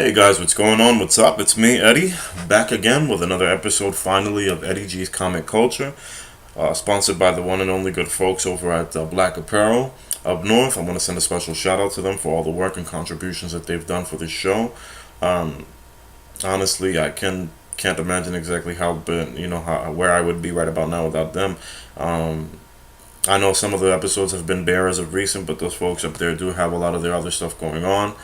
Hey guys, what's going on? What's up? It's me, Eddie, back again with another episode finally of Eddie G's Comic Culture, sponsored by the one and only good folks over at Black Apparel up north. I want to send a special shout out to them for all the work and contributions that they've done for this show. Um, Honestly, I can't imagine exactly where I would be right about now without them. Um, I know some of the episodes have been bare as of recent, but those folks up there do have a lot of their other stuff going on.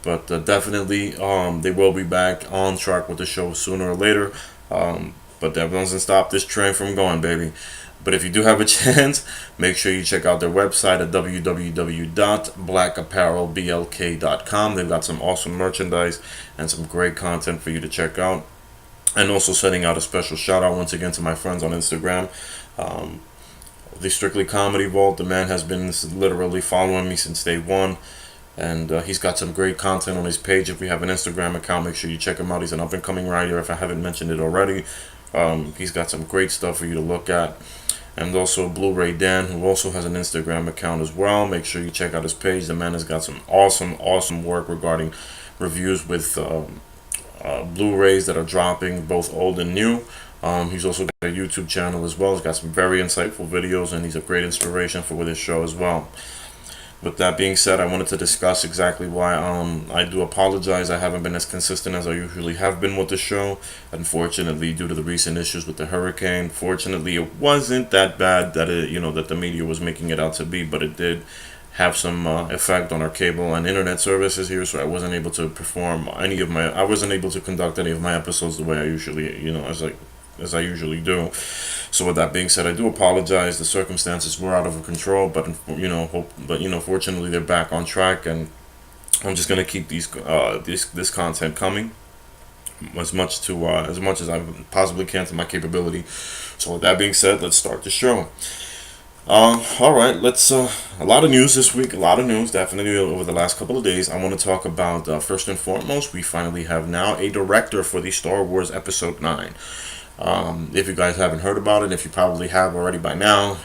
But definitely, they will be back on track with the show sooner or later. But that doesn't stop this train from going, baby. But if you do have a chance, make sure you check out their website at www.blackapparelblk.com. They've got some awesome merchandise and some great content for you to check out. And also sending out a special shout out once again to my friends on Instagram. Um, the Strictly Comedy Vault, the man has been literally following me since day one. And he's got some great content on his page. If you have an Instagram account, make sure you check him out. He's an up-and-coming writer, if I haven't mentioned it already. He's got some great stuff for you to look at. And also Blu-ray Dan, who also has an Instagram account as well. Make sure you check out his page. The man has got some awesome work regarding reviews with Blu-rays that are dropping, both old and new. He's also got a YouTube channel as well. He's got some very insightful videos, and he's a great inspiration for this show as well. With that being said, I wanted to discuss exactly why I do apologize. I haven't been as consistent as I usually have been with the show. Unfortunately, due to the recent issues with the hurricane, fortunately it wasn't that bad that that the media was making it out to be, but it did have some effect on our cable and internet services here, so I wasn't able to I wasn't able to conduct any of my episodes the way I usually, as I usually do. So with that being said, I do apologize. The circumstances were out of control, but fortunately they're back on track, and I'm just gonna keep this content coming as much as I possibly can to my capability. So with that being said, let's start the show. All right, let's. A lot of news this week. A lot of news, definitely over the last couple of days. I want to talk about first and foremost. We finally have now a director for the Star Wars Episode 9. If you guys haven't heard about it, if you probably have already by now,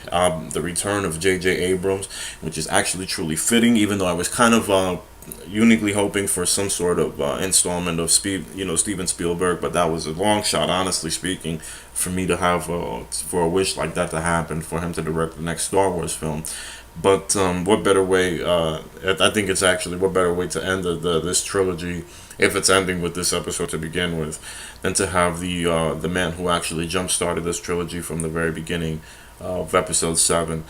the return of J.J. Abrams, which is actually truly fitting, even though I was kind of uniquely hoping for some sort of installment of Steven Spielberg, but that was a long shot, honestly speaking, for me to have for a wish like that to happen, for him to direct the next Star Wars film. But what better way? I think it's actually what better way to end this trilogy, if it's ending with this episode to begin with, than to have the man who actually jump started this trilogy from the very beginning of Episode 7,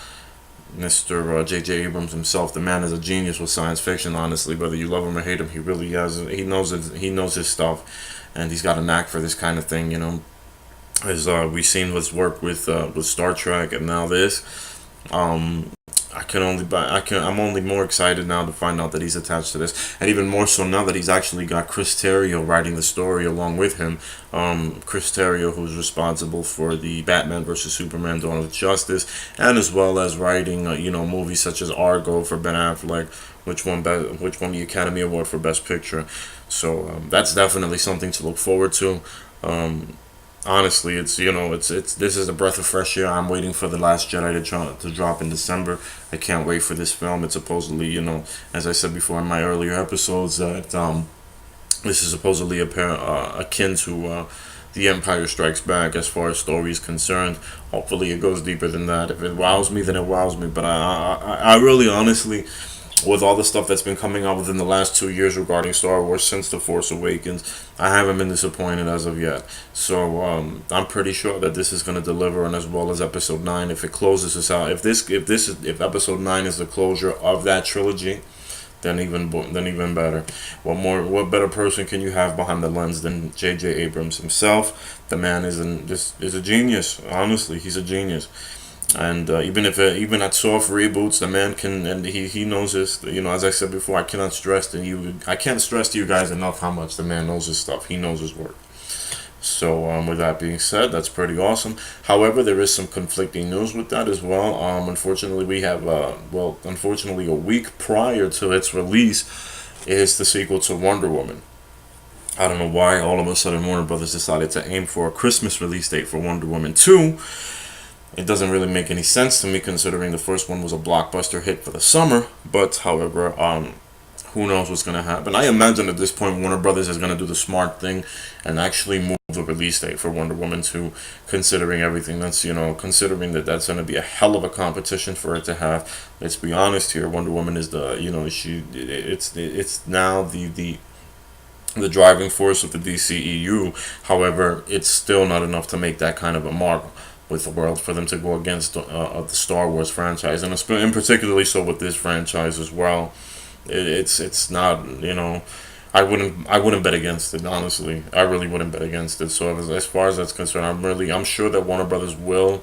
Mr. J.J. Abrams himself. The man is a genius with science fiction. Honestly, whether you love him or hate him, he really has. He knows it. He knows his stuff, and he's got a knack for this kind of thing. As we've seen his work with Star Trek, and now this. I'm only more excited now to find out that he's attached to this, and even more so now that he's actually got Chris Terrio writing the story along with him. Chris Terrio, who's responsible for the Batman vs Superman: Dawn of Justice, and as well as writing movies such as Argo for Ben Affleck, which won the Academy Award for Best Picture. So that's definitely something to look forward to. Honestly, it's this is a breath of fresh air. I'm waiting for The Last Jedi to drop in December. I can't wait for this film. It's supposedly, as I said before in my earlier episodes, that this is supposedly akin to The Empire Strikes Back as far as story is concerned. Hopefully, it goes deeper than that. If it wows me, then it wows me. But I really, honestly, with all the stuff that's been coming out within the last 2 years regarding Star Wars since The Force Awakens, I haven't been disappointed as of yet. So I'm pretty sure that this is going to deliver, and as well as Episode 9, if it closes us out, if Episode 9 is the closure of that trilogy, then even better. What better person can you have behind the lens than J.J. Abrams himself? The man is a genius. Honestly, he's a genius. And even at soft reboots, the man can, and he knows this. As I said before, I can't stress to you guys enough how much the man knows his stuff. He knows his work. So with that being said, that's pretty awesome. However, there is some conflicting news with that as well. Unfortunately, we have unfortunately a week prior to its release is the sequel to Wonder Woman. I don't know why all of a sudden Warner Brothers decided to aim for a Christmas release date for Wonder Woman 2. It doesn't really make any sense to me, considering the first one was a blockbuster hit for the summer. But however, who knows what's going to happen. I imagine at this point Warner Brothers is going to do the smart thing and actually move the release date for Wonder Woman 2, considering everything that's, considering that that's going to be a hell of a competition for it to have. Let's be honest here, Wonder Woman is the, it's now the driving force of the DCEU. However, it's still not enough to make that kind of a mark with the world for them to go against the Star Wars franchise, and in particularly so with this franchise as well. It's not, I wouldn't bet against it, honestly. I really wouldn't bet against it. So as far as that's concerned, I'm sure that Warner Brothers will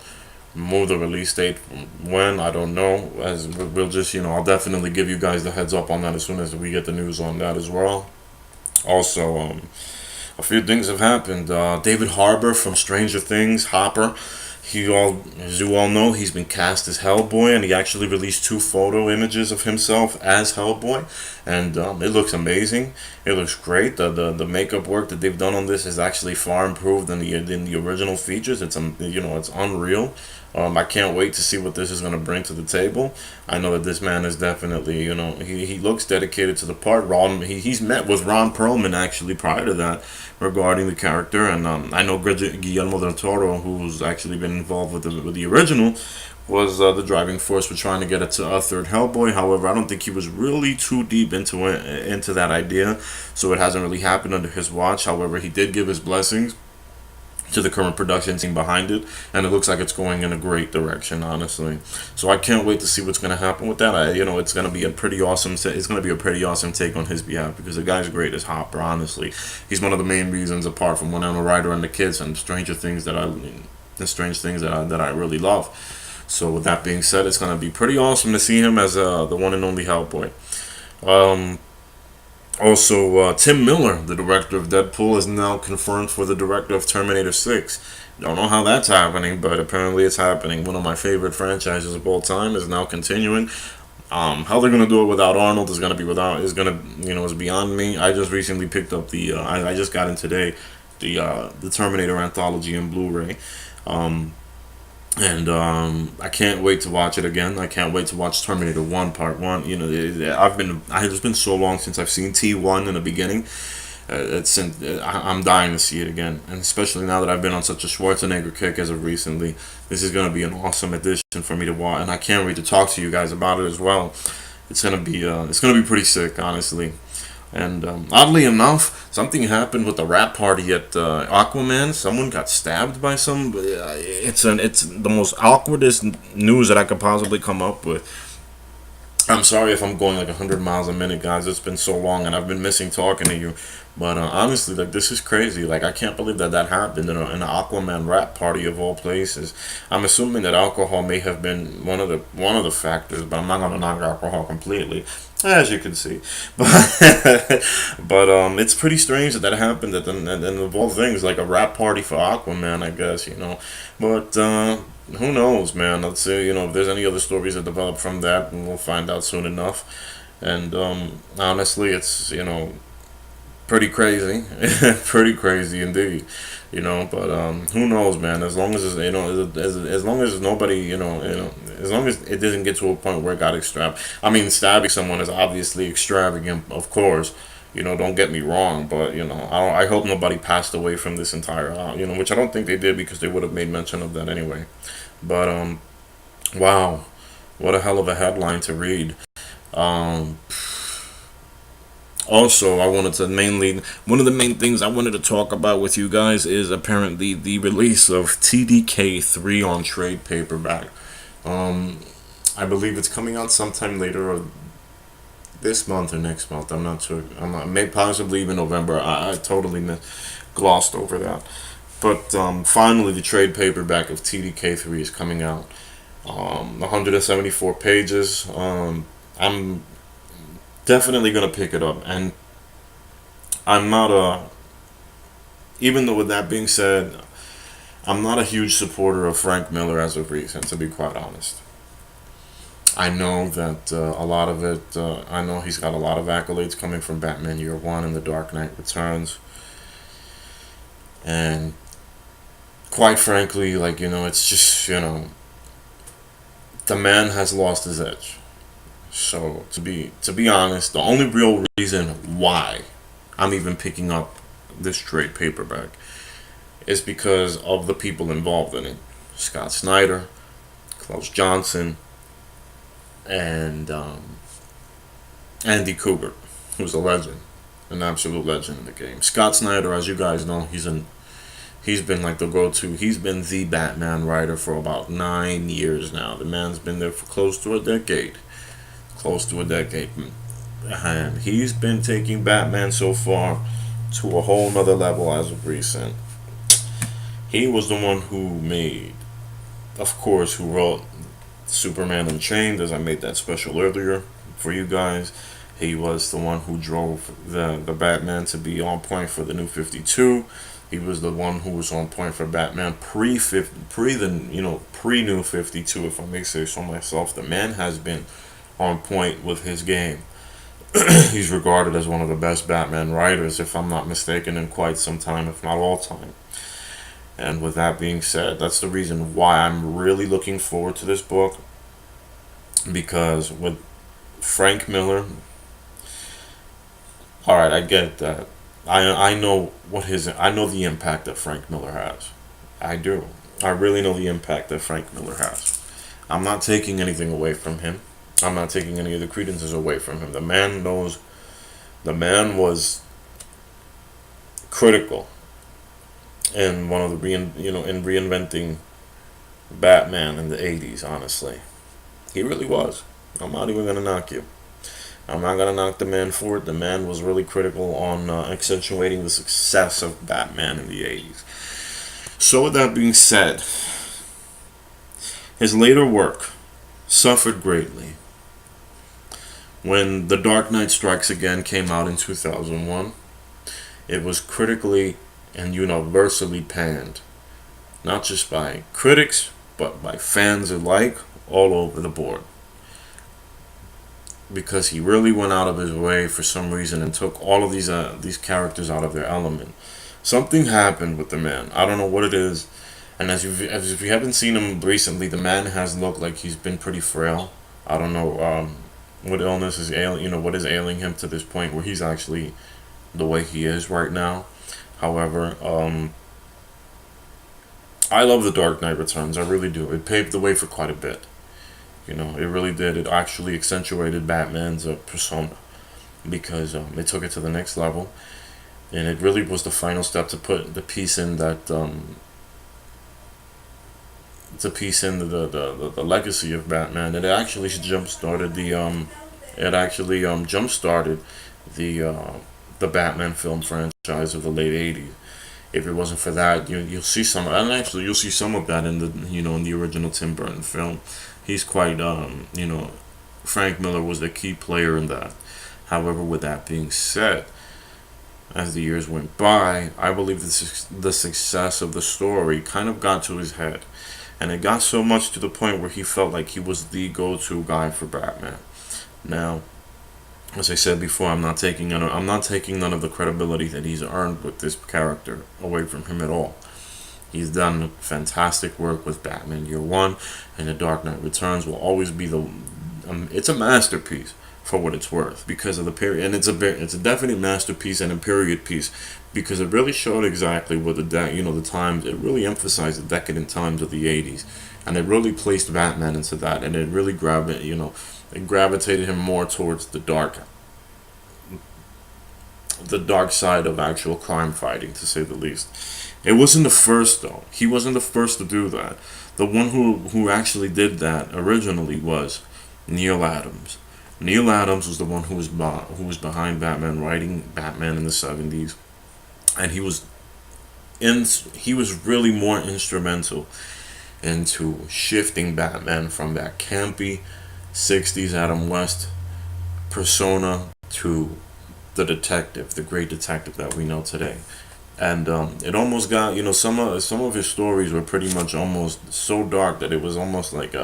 move the release date. When, I don't know. As we'll just, I'll definitely give you guys the heads up on that as soon as we get the news on that as well. Also, a few things have happened. David Harbour from Stranger Things, Hopper, as you all know, he's been cast as Hellboy, and he actually released 2 photo images of himself as Hellboy, and it looks amazing. It looks great. The makeup work that they've done on this is actually far improved than the original features. It's it's unreal. I can't wait to see what this is going to bring to the table. I know that this man is definitely, he looks dedicated to the part. He's met with Ron Perlman actually prior to that regarding the character, and I know Guillermo del Toro, who's actually been involved with the original, was the driving force for trying to get a third Hellboy. However, I don't think he was really too deep into that idea, so it hasn't really happened under his watch. However, he did give his blessings to the current production team behind it, and it looks like it's going in a great direction, honestly. So I can't wait to see what's going to happen with that. It's going to be a pretty awesome. It's going to be a pretty awesome take on his behalf, because the guy's great as Hopper. Honestly, he's one of the main reasons, apart from Winona Ryder and the kids and Stranger Things, that I really love. So with that being said, it's going to be pretty awesome to see him as the one and only Hellboy. Also, Tim Miller, the director of Deadpool, is now confirmed for the director of Terminator 6. Don't know how that's happening, but apparently it's happening. One of my favorite franchises of all time is now continuing. How they're gonna do it without Arnold is beyond me. I just recently picked up I just got in today the Terminator anthology in Blu-ray. And I can't wait to watch it again. I can't wait to watch Terminator 1 Part 1. It's been so long since I've seen T1 in the beginning. I'm dying to see it again. And especially now that I've been on such a Schwarzenegger kick as of recently, this is going to be an awesome addition for me to watch. And I can't wait to talk to you guys about it as well. It's going to be pretty sick, honestly. And oddly enough, something happened with the rap party at Aquaman. Someone got stabbed by some. It's the most awkwardest news that I could possibly come up with. I'm sorry if I'm going like 100 miles a minute, guys. It's been so long, and I've been missing talking to you. But honestly, like, this is crazy. Like, I can't believe that happened in an Aquaman rap party of all places. I'm assuming that alcohol may have been one of the factors, but I'm not gonna knock alcohol completely, as you can see. But it's pretty strange that happened. And of all things, like a rap party for Aquaman, I guess, But who knows, man? Let's say, if there's any other stories that develop from that, we'll find out soon enough. And honestly, it's pretty crazy, pretty crazy indeed, But who knows, man? As long as as long as nobody, as long as it doesn't get to a point where it got extravagant. I mean, stabbing someone is obviously extravagant, of course. Don't get me wrong, but I hope nobody passed away from this entire, which I don't think they did, because they would have made mention of that anyway. But wow, what a hell of a headline to read. Also, one of the main things I wanted to talk about with you guys is apparently the release of TDK 3 on trade paperback. I believe it's coming out sometime later, or this month or next month. I'm not sure. Maybe possibly even November. I totally glossed over that. But finally, the trade paperback of TDK 3 is coming out. 174 pages. I'm definitely gonna pick it up, and I'm not even though, with that being said, I'm not a huge supporter of Frank Miller as of recent, to be quite honest. I know that a lot of it. I know he's got a lot of accolades coming from Batman Year One and The Dark Knight Returns, and quite frankly, it's just the man has lost his edge. So to be honest, the only real reason why I'm even picking up this trade paperback is because of the people involved in it. Scott Snyder, Klaus Johnson, and Andy Kubert, who's a legend, an absolute legend in the game. Scott Snyder, as you guys know, he's been like the go-to. He's been the Batman writer for about 9 years now. The man's been there for close to a decade. Close to a decade. And he's been taking Batman so far to a whole nother level as of recent. He was the one who made, of course, who wrote Superman Unchained, as I made that special earlier for you guys. He was the one who drove the Batman to be on point for the New 52. He was the one who was on point for Batman pre New 52, if I may say so myself. The man has been on point with his game. He's regarded as one of the best Batman writers, if I'm not mistaken, in quite some time, if not all time. And with that being said, that's the reason why I'm really looking forward to this book. Because with Frank Miller, alright, I get that. I know I know the impact that Frank Miller has. I do. I really know the impact that Frank Miller has. I'm not taking anything away from him. I'm not taking any of the credences away from him. The man knows. The man was critical in one of the in reinventing Batman in the '80s. Honestly, he really was. I'm not even gonna knock you. I'm not gonna knock the man for it. The man was really critical on accentuating the success of Batman in the '80s. So with that being said, his later work suffered greatly. When The Dark Knight Strikes Again came out in 2001, it was critically and universally panned, not just by critics, but by fans alike, all over the board. Because he really went out of his way for some reason and took all of these characters out of their element. Something happened with the man. I don't know what it is. And as if you haven't seen him recently, the man has looked like he's been pretty frail. I don't know what illness is ailing, what is ailing him to this point where he's actually the way he is right now. However, I love The Dark Knight Returns. I really do. It paved the way for quite a bit. It really did. It actually accentuated Batman's persona because it took it to the next level, and it really was the final step to put the piece in that the legacy of Batman. And it actually jump started the Batman film franchise of the late '80s. If it wasn't for that, you'll see some, and actually you'll see some of that in the original Tim Burton film. He's quite Frank Miller was the key player in that. However, with that being said, as the years went by, I believe the success of the story kind of got to his head, and it got so much to the point where he felt like he was the go-to guy for Batman. Now, as I said before, I'm not taking none of the credibility that he's earned with this character away from him at all. He's done fantastic work with Batman Year One, and The Dark Knight Returns will always be it's a masterpiece for what it's worth because of the period, and it's a definite masterpiece and a period piece because it really showed exactly what the times. It really emphasized the decadent times of the '80s, and it really placed Batman into that, and it really it gravitated him more towards the dark side of actual crime fighting, to say the least. It wasn't the first, though. He wasn't the first to do that. The one who actually did that originally was Neil Adams. Neil Adams was the one who was behind Batman, writing Batman in the '70s, and he was really more instrumental into shifting Batman from that campy '60s Adam West persona to the detective, the great detective that we know today. And it almost got, some of his stories were pretty much almost so dark that it was almost like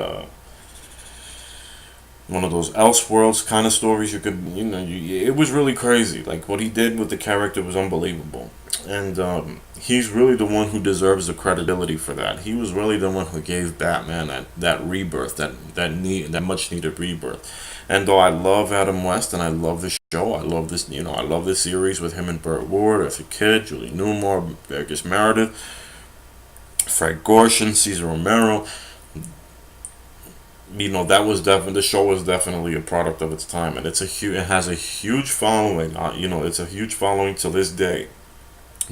one of those Elseworlds kind of stories. It was really crazy. Like what he did with the character was unbelievable. And he's really the one who deserves the credibility for that. He was really the one who gave Batman that rebirth, that much needed rebirth. And though I love Adam West and I love the show, I love this, I love this series with him and Burt Ward as a kid, Julie Newmar, Burgess Meredith, Fred Gorshin, Cesar Romero. That was definitely, the show was definitely a product of its time, and it has a huge following. It's a huge following to this day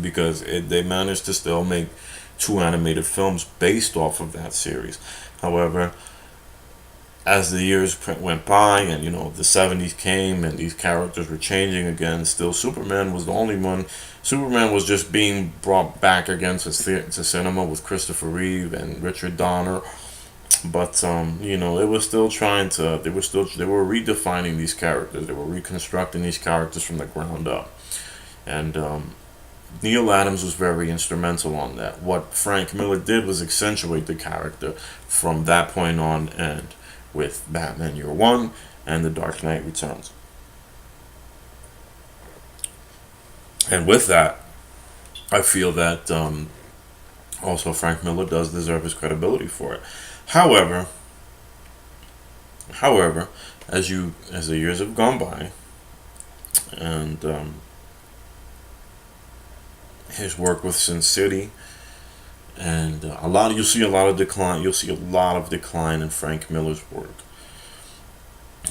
because they managed to still make two animated films based off of that series. However, as the years went by and the 70s came and these characters were changing again, still Superman was the only one. Superman was just being brought back again to cinema with Christopher Reeve and Richard Donner. But it was still trying to. They were redefining these characters. They were reconstructing these characters from the ground up, and Neil Adams was very instrumental on that. What Frank Miller did was accentuate the character from that point on, and with Batman Year One and The Dark Knight Returns. And with that, I feel that also Frank Miller does deserve his credibility for it. However, as the years have gone by, and his work with Sin City, and you'll see a lot of decline. You'll see a lot of decline in Frank Miller's work,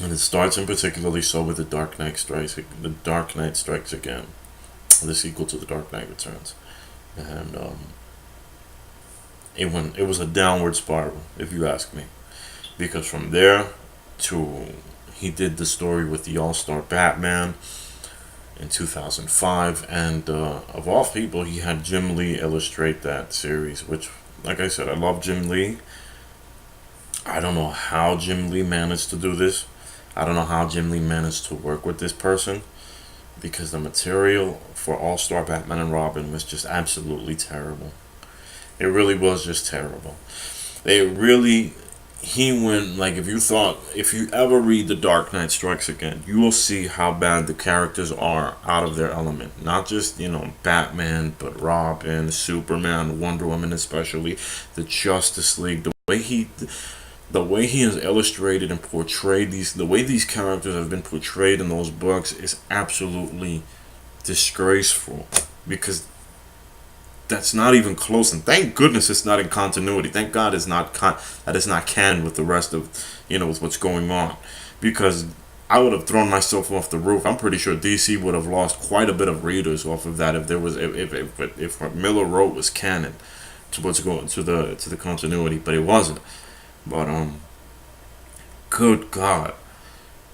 and it starts in particularly so with The Dark Knight Strikes. The Dark Knight Strikes Again, the sequel to The Dark Knight Returns, and it was a downward spiral, if you ask me, because from there to he did the story with the All-Star Batman in 2005, and of all people, he had Jim Lee illustrate that series, which, like I said, I love Jim Lee. I don't know how Jim Lee managed to do this. I don't know how Jim Lee managed to work with this person, because the material for All-Star Batman and Robin was just absolutely terrible. It really was just terrible. He went, like, if you ever read The Dark Knight Strikes Again, you will see how bad the characters are out of their element. Not just, Batman, but Robin, Superman, Wonder Woman especially, the Justice League, the way he has illustrated and portrayed the way these characters have been portrayed in those books is absolutely disgraceful, because that's not even close, and thank goodness it's not in continuity. Thank God that it's not canon with the rest of with what's going on, because I would have thrown myself off the roof. I'm pretty sure DC would have lost quite a bit of readers off of that if what Miller wrote was canon to what's going to the continuity, but it wasn't. But good God,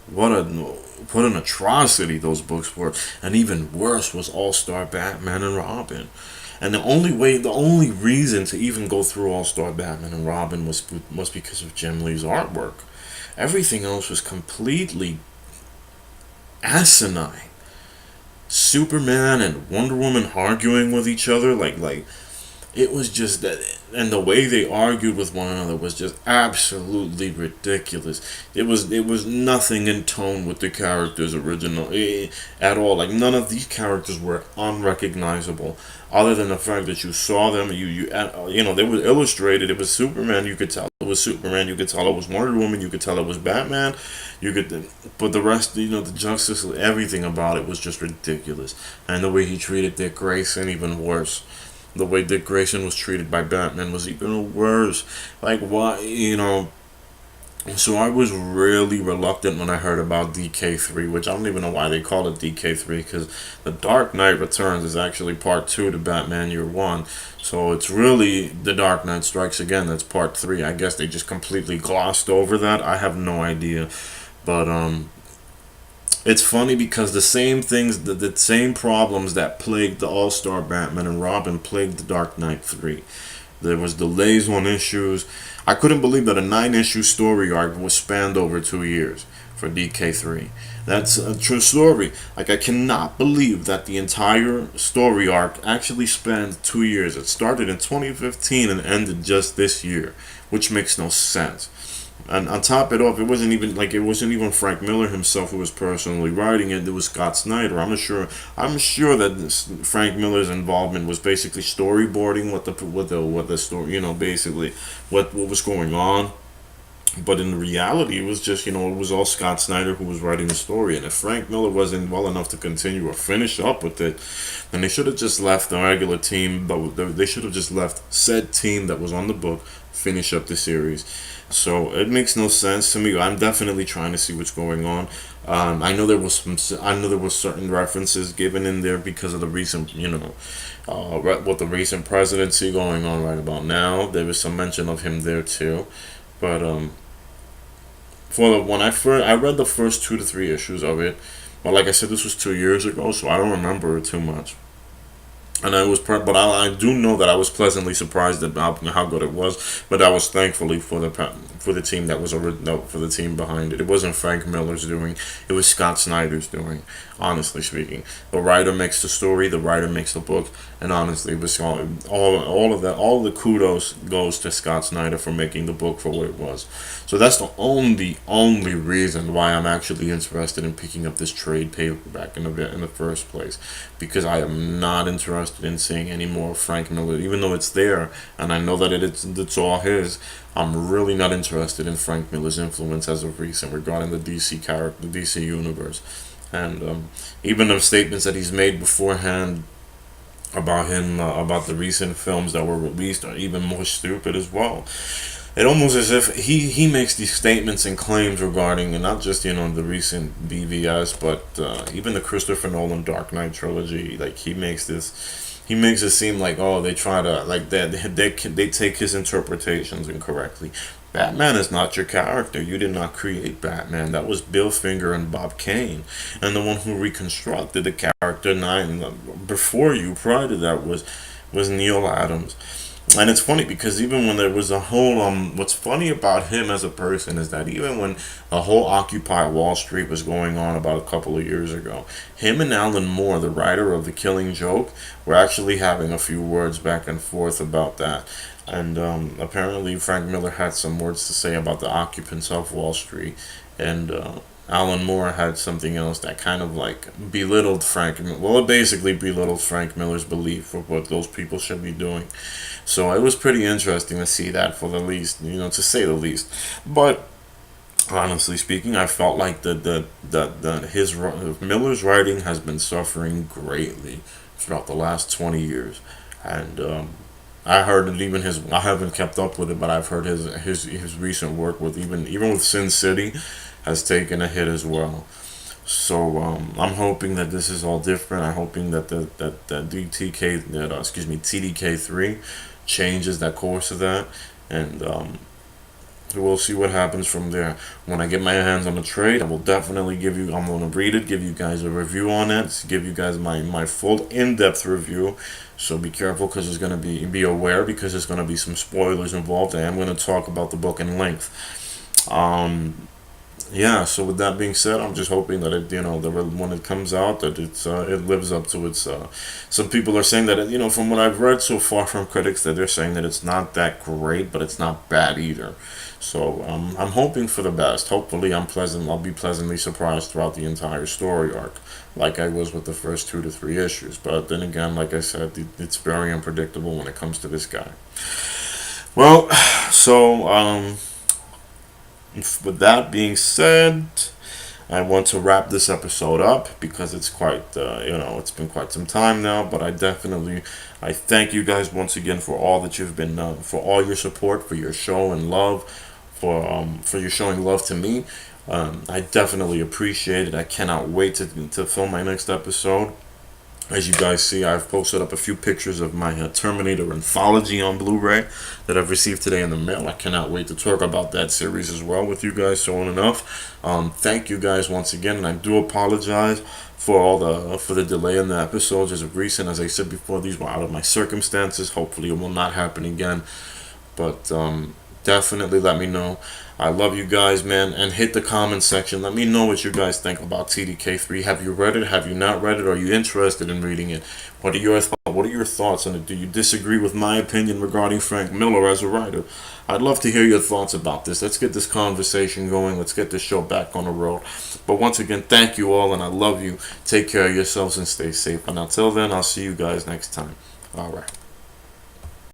what an atrocity those books were, and even worse was All-Star Batman and Robin. And the only reason to even go through All-Star Batman and Robin was because of Jim Lee's artwork. Everything else was completely asinine. Superman and Wonder Woman arguing with each other, like it was just that, and the way they argued with one another was just absolutely ridiculous. It was nothing in tone with the characters original at all. Like, none of these characters were unrecognizable, other than the fact that you saw them. They were illustrated. It was Superman. You could tell it was Superman. You could tell it was Wonder Woman. You could tell it was Batman. But the rest, the Justice, everything about it was just ridiculous. And the way he treated Dick Grayson, even worse. The way Dick Grayson was treated by Batman was even worse. Like, why, So I was really reluctant when I heard about DK3, which I don't even know why they call it DK3, because The Dark Knight Returns is actually part 2 to Batman Year 1. So it's really The Dark Knight Strikes Again that's part 3. I guess they just completely glossed over that. I have no idea. But, it's funny because the same things, the same problems that plagued the All-Star Batman and Robin plagued the Dark Knight 3. There was delays on issues. I couldn't believe that a 9-issue story arc was spanned over 2 years for DK3. That's a true story. Like, I cannot believe that the entire story arc actually spanned 2 years. It started in 2015 and ended just this year, which makes no sense. And on top of it off, it wasn't even Frank Miller himself who was personally writing it. It was Scott Snyder. I'm sure that Frank Miller's involvement was basically storyboarding what the story, basically what was going on. But in reality, it was just, it was all Scott Snyder who was writing the story. And if Frank Miller wasn't well enough to continue or finish up with it, then they should have just left the regular team, but they should have just left said team that was on the book finish up the series. So it makes no sense to me. I'm definitely trying to see what's going on. I know there was I know there was certain references given in there because of the recent, with the recent presidency going on right about now. There was some mention of him there too, but when I read the first 2 to 3 issues of it, but like I said, this was 2 years ago, so I don't remember it too much. And but I do know that I was pleasantly surprised about how good it was. But I was thankfully for the team that was no, for the team behind it. It wasn't Frank Miller's doing; it was Scott Snyder's doing. Honestly speaking, the writer makes the story, the writer makes the book, and honestly, it was all of that. All the kudos goes to Scott Snyder for making the book for what it was. So that's the only reason why I'm actually interested in picking up this trade paperback in the first place, because I am not interested in seeing any more of Frank Miller, even though it's there and I know that it's all his. I'm really not interested in Frank Miller's influence as of recent regarding the the DC universe, and even the statements that he's made beforehand about about the recent films that were released are even more stupid as well. It almost as if he makes these statements and claims regarding, and not just the recent BVS, but even the Christopher Nolan Dark Knight trilogy. Like he makes it seem like, oh, they try to like that they take his interpretations incorrectly. Batman is not your character. You did not create Batman. That was Bill Finger and Bob Kane, and the one who reconstructed the character before you, prior to that, was Neil Adams. And it's funny because even when there was a whole what's funny about him as a person is that even when the whole Occupy Wall Street was going on about a couple of years ago, him and Alan Moore, the writer of The Killing Joke, were actually having a few words back and forth about that. And apparently Frank Miller had some words to say about the occupants of Wall Street, and Alan Moore had something else that kind of like belittled Frank. Well, it basically belittled Frank Miller's belief of what those people should be doing. So it was pretty interesting to see that, for the least, to say the least. But honestly speaking, I felt like his Miller's writing has been suffering greatly throughout the last 20 years, and I heard that even I haven't kept up with it, but I've heard his recent work with even with Sin City has taken a hit as well. So I'm hoping that this is all different. I'm hoping that TDK3 changes that course of that, and we'll see what happens from there. When I get my hands on the trade, I will definitely I'm going to read it, give you guys a review on it, give you guys my full in-depth review. So be careful, because there's going to be aware, because there's going to be some spoilers involved. I am going to talk about the book in length. Yeah, so with that being said, I'm just hoping that when it comes out, that it lives up to its. Some people are saying that from what I've read so far from critics, that they're saying that it's not that great, but it's not bad either. So I'm hoping for the best. Hopefully, I'll be pleasantly surprised throughout the entire story arc, like I was with the first 2 to 3 issues. But then again, like I said, it's very unpredictable when it comes to this guy. Well, so with that being said, I want to wrap this episode up, because it's it's been quite some time now. But I thank you guys once again for all that you've been, for all your support, for your show and love, for your showing love to me. I definitely appreciate it. I cannot wait to film my next episode. As you guys see, I've posted up a few pictures of my Terminator anthology on Blu-ray that I've received today in the mail. I cannot wait to talk about that series as well with you guys soon enough. Thank you guys once again, and I do apologize for the delay in the episodes as of recent. As I said before, these were out of my circumstances. Hopefully it will not happen again. But definitely let me know. I love you guys, man, and hit the comment section. Let me know what you guys think about TDK3. Have you read it? Have you not read it? Are you interested in reading it? What are your thoughts on it? Do you disagree with my opinion regarding Frank Miller as a writer? I'd love to hear your thoughts about this. Let's get this conversation going. Let's get this show back on the road. But once again, thank you all, and I love you. Take care of yourselves and stay safe. And until then, I'll see you guys next time. All right.